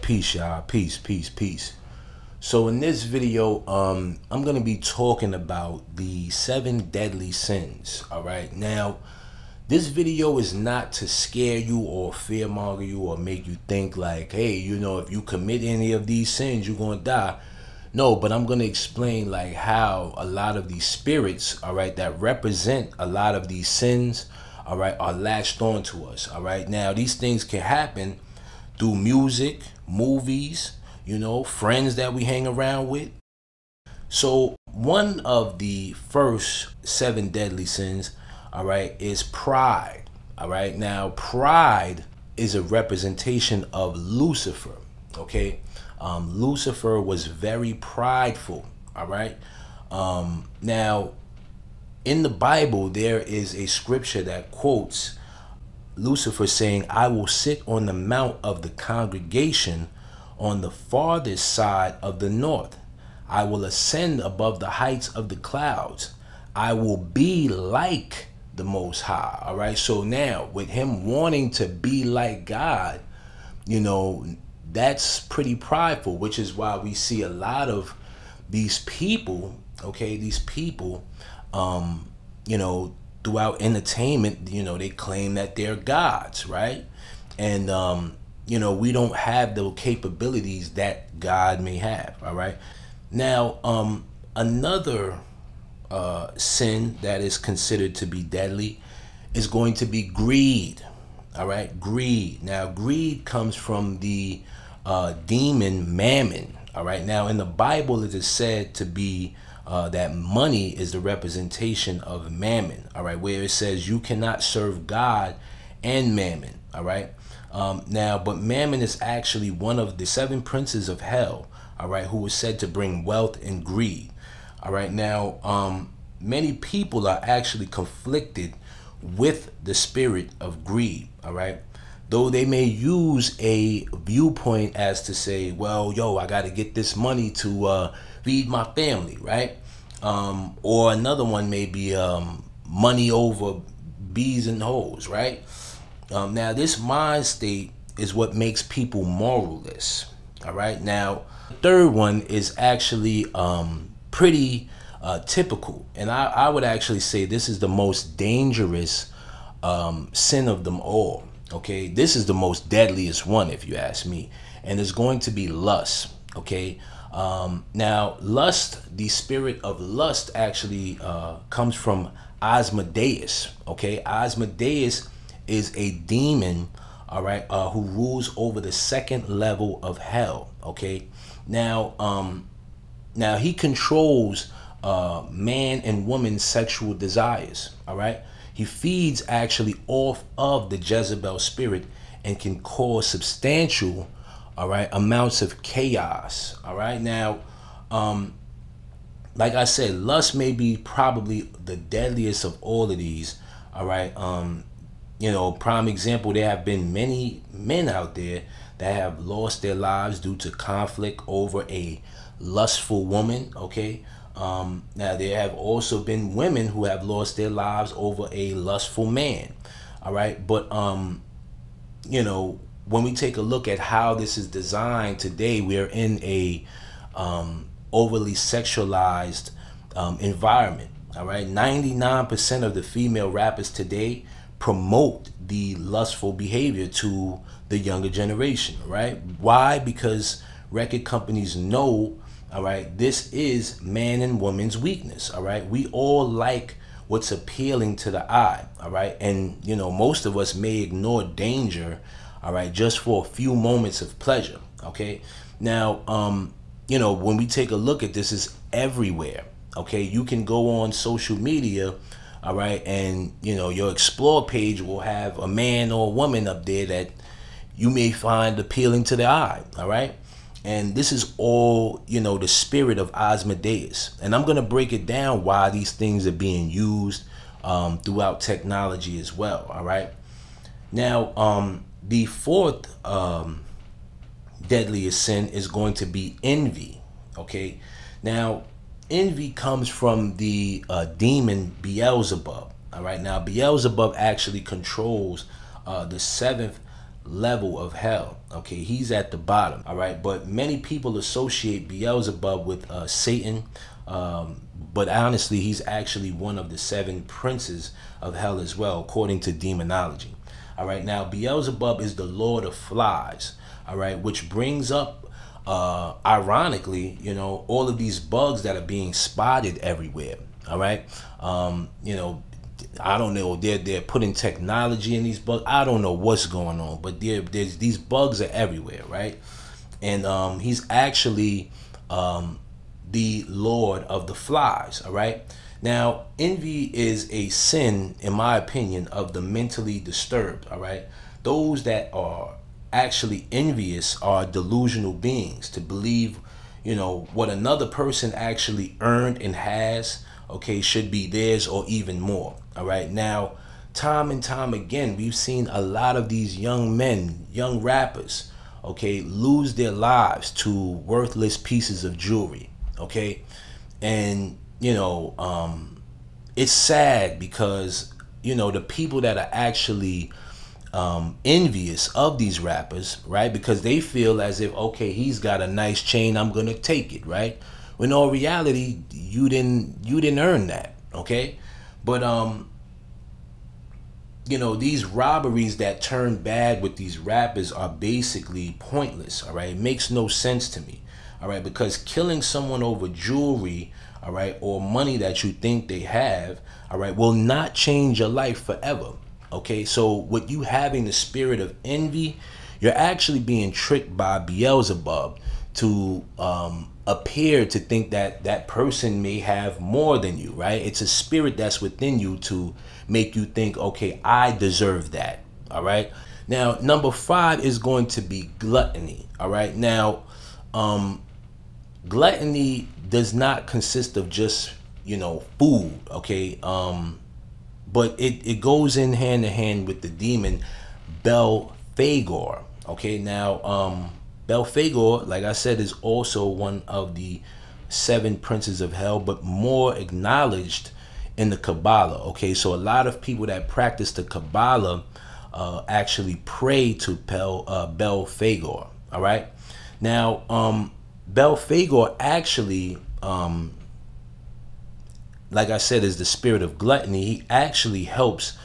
peace, y'all. Peace, peace, peace. So in this video, I'm gonna be talking about the 7 deadly sins. All right. Now, this video is not to scare you or fearmonger you or make you think like, hey, you know, if you commit any of these sins, you're gonna die. No, but I'm gonna explain like how a lot of these spirits, all right, that represent a lot of these sins, all right, are latched onto us. All right. Now, these things can happen through music, movies, you know, friends that we hang around with. So one of the first 7 deadly sins, all right, is pride. All right. Now, pride is a representation of Lucifer. Okay. Lucifer was very prideful. All right. Now, in the Bible, there is a scripture that quotes Lucifer saying, I will sit on the mount of the congregation on the farthest side of the north. I will ascend above the heights of the clouds. I will be like the Most High. All right. So now with him wanting to be like God, you know, that's pretty prideful, which is why we see a lot of these people. OK, these people, you know, throughout entertainment, you know, they claim that they're gods. Right. And, you know, we don't have the capabilities that God may have. All right. Now, another sin that is considered to be deadly is going to be greed. All right. Greed. Now, greed comes from the demon Mammon. All right. Now, in the Bible, it is said to be that money is the representation of Mammon. All right. Where it says you cannot serve God and Mammon. All right. Now, but Mammon is actually one of the 7 princes of hell. All right. Who was said to bring wealth and greed. All right. Now, many people are actually conflicted with the spirit of greed. All right. Though they may use a viewpoint as to say, well, yo, I got to get this money to feed my family. Right. Or another one may be money over bees and hoes. Right. Now, this mind state is what makes people moralless. All right. Now, the third one is actually pretty typical. And I would actually say this is the most dangerous sin of them all. OK, this is the most deadliest one, if you ask me. And it's going to be lust. OK, now, lust, the spirit of lust actually comes from Asmodeus. OK, Asmodeus is a demon, all right, who rules over the 2nd level of hell. Okay, now now he controls man and woman's sexual desires. All right, he feeds actually off of the Jezebel spirit and can cause substantial, all right, amounts of chaos. All right, now like I said, lust may be probably the deadliest of all of these. All right. You know, prime example, there have been many men out there that have lost their lives due to conflict over a lustful woman. Okay. Now, there have also been women who have lost their lives over a lustful man. All right. But, you know, when we take a look at how this is designed today, we're in a overly sexualized environment. All right. 99% of the female rappers today promote the lustful behavior to the younger generation. Right. Why? Because record companies know, all right, this is man and woman's weakness. All right. We all like what's appealing to the eye. All right. And, you know, most of us may ignore danger. All right. Just for a few moments of pleasure. OK, now, you know, when we take a look at this, is everywhere. OK, you can go on social media. All right. And, you know, your explore page will have a man or a woman up there that you may find appealing to the eye. All right. And this is all, you know, the spirit of Asmodeus. And I'm going to break it down why these things are being used throughout technology as well. All right. Now, the 4th deadliest sin is going to be envy. OK, now, envy comes from the demon Beelzebub. All right. Now, Beelzebub actually controls the 7th level of hell. Okay, he's at the bottom. All right, but many people associate Beelzebub with Satan, but honestly, he's actually one of the 7 princes of hell as well, according to demonology. All right, now Beelzebub is the lord of flies. All right, which brings up, ironically, you know, all of these bugs that are being spotted everywhere. All right, you know, I don't know, they're putting technology in these bugs. I don't know what's going on, but there's these bugs are everywhere, right? And he's actually the lord of the flies. All right, now envy is a sin, in my opinion, of the mentally disturbed. All right, those that are actually envious are delusional beings, to believe, you know, what another person actually earned and has, okay, should be theirs or even more. All right, now time and time again, we've seen a lot of these young men, young rappers, okay, lose their lives to worthless pieces of jewelry. Okay, and you know, it's sad because, you know, the people that are actually envious of these rappers, right, because they feel as if, okay, he's got a nice chain, I'm gonna take it, right, when in all reality, you didn't earn that. Okay, but you know, these robberies that turn bad with these rappers are basically pointless. All right, it makes no sense to me. All right, because killing someone over jewelry, all right, or money that you think they have, all right, will not change your life forever. Okay, so with you having the spirit of envy, you're actually being tricked by Beelzebub to appear to think that that person may have more than you, right? It's a spirit that's within you to make you think, okay, I deserve that. All right, now number 5 is going to be gluttony. All right, now gluttony does not consist of just, you know, food. Okay, but it goes in hand with the demon Belphegor. Okay, now Belphegor, like I said, is also one of the 7 princes of hell, but more acknowledged in the Kabbalah. Okay, so a lot of people that practice the Kabbalah actually pray to Belphegor. All right, now Belphegor actually, like I said, is the spirit of gluttony. He actually helps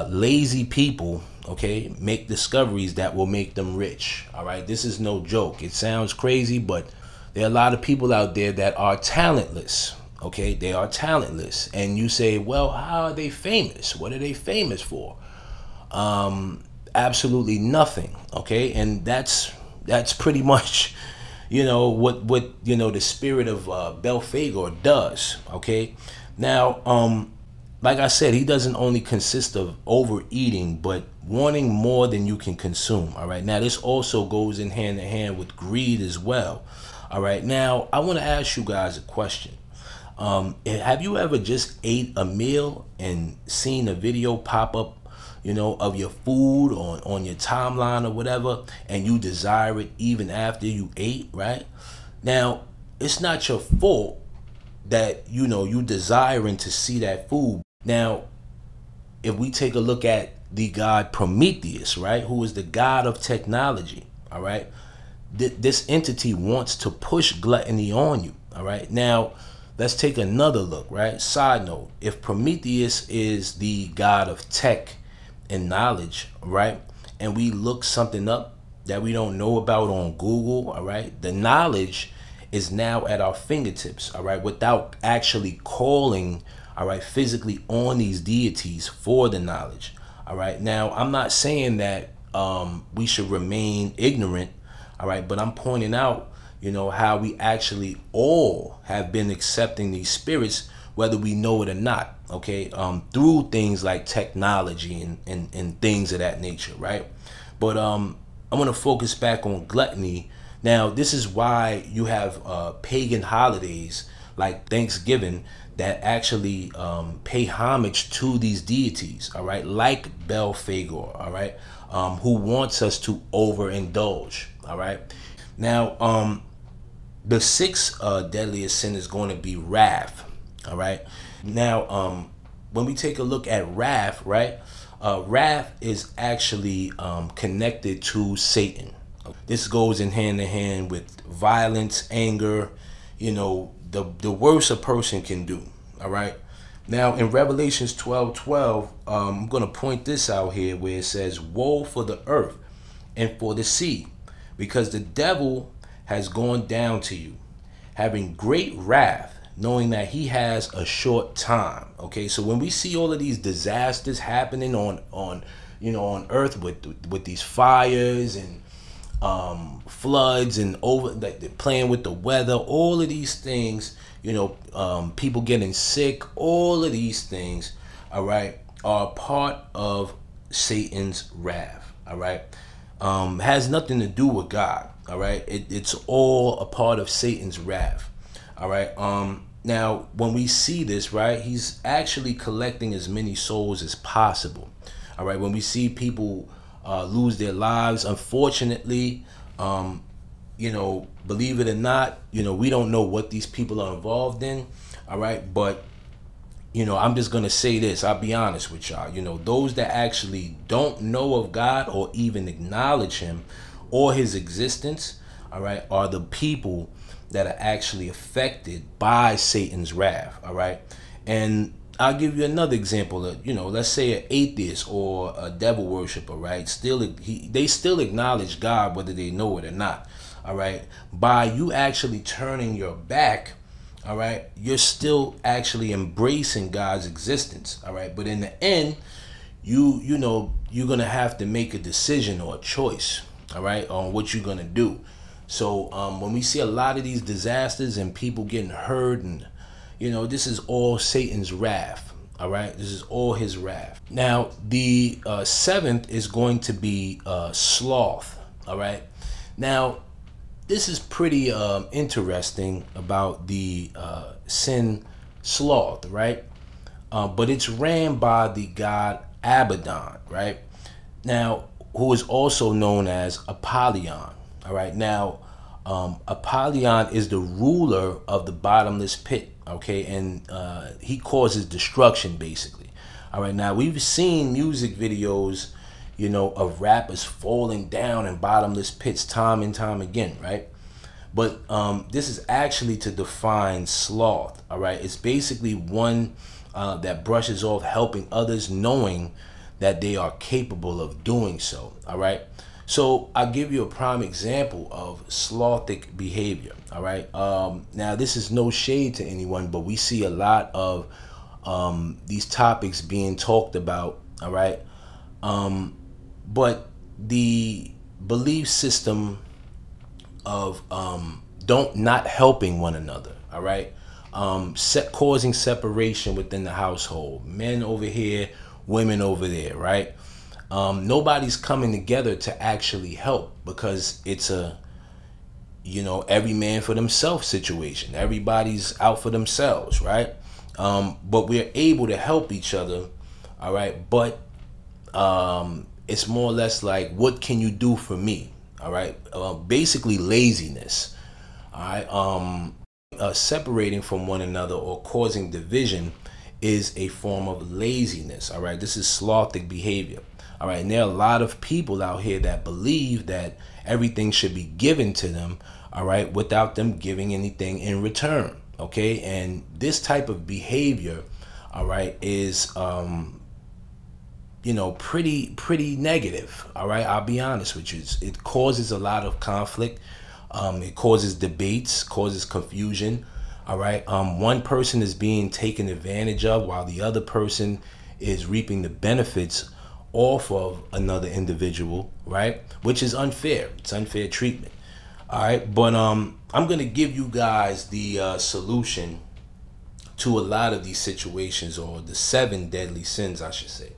lazy people, okay, make discoveries that will make them rich. All right, this is no joke. It sounds crazy, but there are a lot of people out there that are talentless. Okay, they are talentless, and you say, well, how are they famous? What are they famous for? Absolutely nothing. Okay, and that's pretty much, you know, what you know, the spirit of Belphegor does. Okay, now like I said, he doesn't only consist of overeating, but wanting more than you can consume. All right, now this also goes in hand with greed as well. All right, now I want to ask you guys a question. Have you ever just ate a meal and seen a video pop up, you know, of your food on your timeline or whatever, and you desire it even after you ate, right? Now, it's not your fault that, you know, you desiring to see that food. Now, if we take a look at the god Prometheus, right, who is the god of technology, all right, this entity wants to push gluttony on you. All right, now let's take another look, right? Side note, if Prometheus is the god of tech and knowledge, right, and we look something up that we don't know about on Google, all right, the knowledge is now at our fingertips, all right, without actually calling, all right, physically on these deities for the knowledge. All right, now I'm not saying that we should remain ignorant, all right, but I'm pointing out, you know, how we actually all have been accepting these spirits, whether we know it or not, okay, through things like technology and things of that nature, right? But I want to focus back on gluttony. Now, this is why you have pagan holidays like Thanksgiving that actually pay homage to these deities, all right, like Belphegor, all right, who wants us to overindulge, all right. Now, the 6th deadliest sin is going to be wrath, all right. Now, when we take a look at wrath, right, Wrath is actually connected to Satan. This goes in hand with violence, anger, the worst a person can do. All right. Now in Revelations 12:12, I'm going to point this out here where it says, "Woe for the earth and for the sea, because the devil has gone down to you, having great wrath, knowing that he has a short time." Okay, so when we see all of these disasters happening on earth with these fires and floods and like they're playing with the weather, all of these things, people getting sick, all of these things, all right, are part of Satan's wrath. All right, has nothing to do with God. All right, it's all a part of Satan's wrath. All right. Now when we see this, right, he's actually collecting as many souls as possible. All right. When we see people lose their lives, unfortunately, believe it or not, we don't know what these people are involved in. All right. But, I'm just going to say this. I'll be honest with y'all. Those that actually don't know of God or even acknowledge him or his existence, all right, are the people that are actually affected by Satan's wrath. All right. And I'll give you another example. Let's say an atheist or a devil worshiper, right? They still acknowledge God whether they know it or not. All right. By you actually turning your back, all right, you're still actually embracing God's existence. All right. But in the end, you're going to have to make a decision or a choice, all right, on what you're going to do. So when we see a lot of these disasters and people getting hurt, and this is all Satan's wrath. All right, this is all his wrath. Now the seventh is going to be sloth. All right, now this is pretty interesting about the sin sloth, right? But it's ran by the god Abaddon, right? Now, who is also known as Apollyon. All right, now Apollyon is the ruler of the bottomless pit. Okay, and he causes destruction, basically. All right, now we've seen music videos, of rappers falling down in bottomless pits time and time again, right? But this is actually to define sloth. All right, it's basically one that brushes off helping others, knowing that they are capable of doing so. All right. So I'll give you a prime example of slothic behavior. All right. Now, this is no shade to anyone, but we see a lot of these topics being talked about. All right. But the belief system of not helping one another. All right. Causing separation within the household. Men over here, women over there. Right. Nobody's coming together to actually help, because it's a every man for themselves situation. Everybody's out for themselves, right? But we're able to help each other, all right? But it's more or less like, what can you do for me? All right, basically laziness. All right, separating from one another or causing division is a form of laziness. All right, this is slothic behavior. All right, and there are a lot of people out here that believe that everything should be given to them, all right, without them giving anything in return. Okay, and this type of behavior, all right, is pretty negative. All right, I'll be honest with you. It causes a lot of conflict. It causes debates, causes confusion. All right, one person is being taken advantage of while the other person is reaping the benefits off of another individual, right? Which is unfair. It's unfair treatment. All right, but I'm gonna give you guys the solution to a lot of these situations, or the 7 deadly sins, I should say.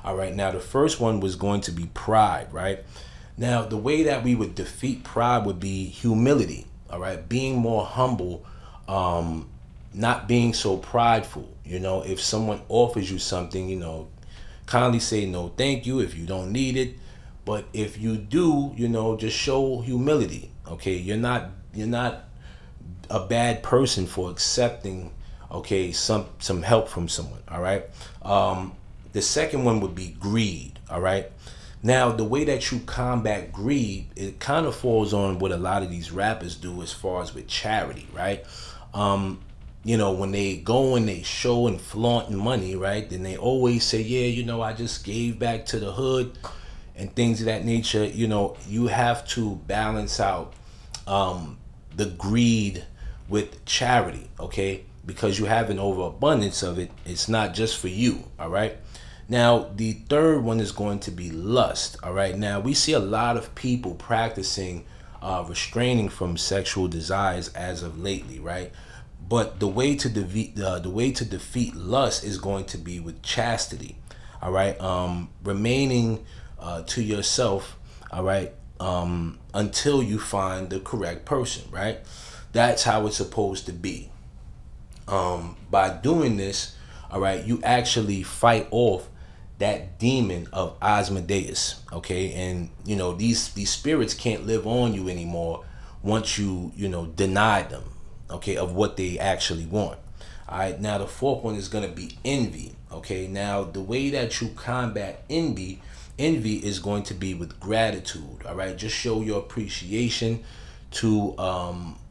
All right, now the first one was going to be pride, right? Now the way that we would defeat pride would be humility. All right, being more humble, not being so prideful. If someone offers you something, kindly say no thank you if you don't need it. But if you do, just show humility. Okay, you're not a bad person for accepting, okay, some help from someone. All right. The second one would be greed. All right. Now, the way that you combat greed, it kind of falls on what a lot of these rappers do as far as with charity, right? You know, when they go and they show and flaunt money, right, then they always say, yeah, you know, I just gave back to the hood and things of that nature. You know, you have to balance out the greed with charity, okay? Because you have an overabundance of it. It's not just for you, all right? Now, the third one is going to be lust, all right? Now, we see a lot of people practicing restraining from sexual desires as of lately, right? But the way to defeat lust is going to be with chastity, all right? Remaining to yourself, all right, until you find the correct person, right? That's how it's supposed to be. By doing this, all right, you actually fight off that demon of Asmodeus, okay? And you know, these spirits can't live on you anymore once you know, deny them, okay, of what they actually want. All right, now the fourth one is going to be envy, okay? Now the way that you combat envy is going to be with gratitude, all right? Just show your appreciation to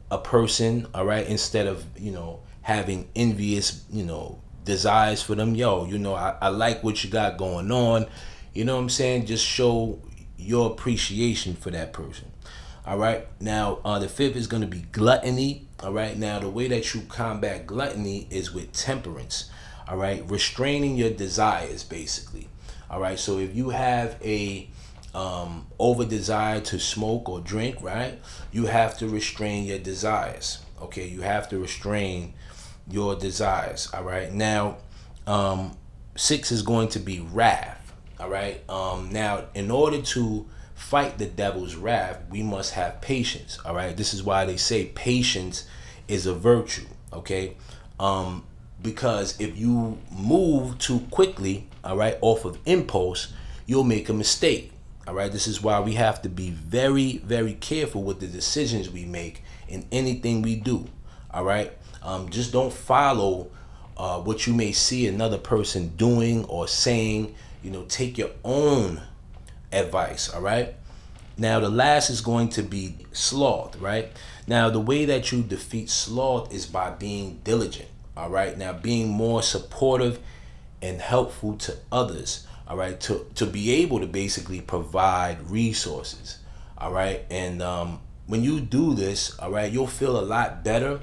a person, all right, instead of, you know, having envious, you know, desires for them. Yo, you know, I like what you got going on, you know what I'm saying? Just show your appreciation for that person. All right, now the fifth is going to be gluttony. All right, now the way that you combat gluttony is with temperance, all right, restraining your desires basically. All right, so if you have a over desire to smoke or drink, right, you have to restrain your desires, okay? You have to restrain your desires. All right, now 6 is going to be wrath. All right, now in order to fight the devil's wrath, we must have patience. All right, this is why they say patience is a virtue, okay? Because if you move too quickly, all right, off of impulse, you'll make a mistake. All right, this is why we have to be very, very careful with the decisions we make in anything we do. All right, just don't follow what you may see another person doing or saying. You know, take your own advice. All right, now the last is going to be sloth, right? Now the way that you defeat sloth is by being diligent. All right, now being more supportive and helpful to others, all right, to be able to basically provide resources. All right, and when you do this, all right, you'll feel a lot better,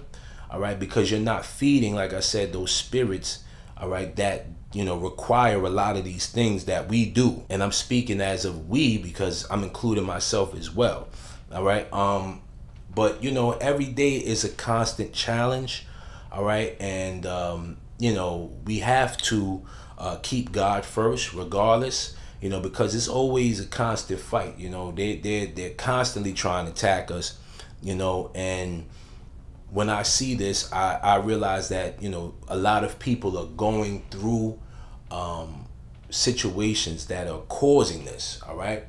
all right, because you're not feeding, like I said, those spirits, all right, that, you know, require a lot of these things that we do. And I'm speaking as of we because I'm including myself as well. All right, but you know, every day is a constant challenge. All right, and you know, we have to keep God first regardless, you know, because it's always a constant fight. You know, they're constantly trying to attack us, you know. And when I see this, I realize that, you know, a lot of people are going through situations that are causing this. All right,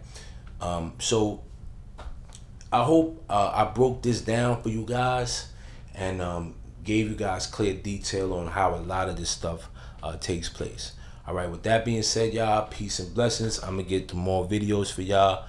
so I hope I broke this down for you guys and gave you guys clear detail on how a lot of this stuff takes place. All right, with that being said, y'all, peace and blessings. I'm gonna get to more videos for y'all.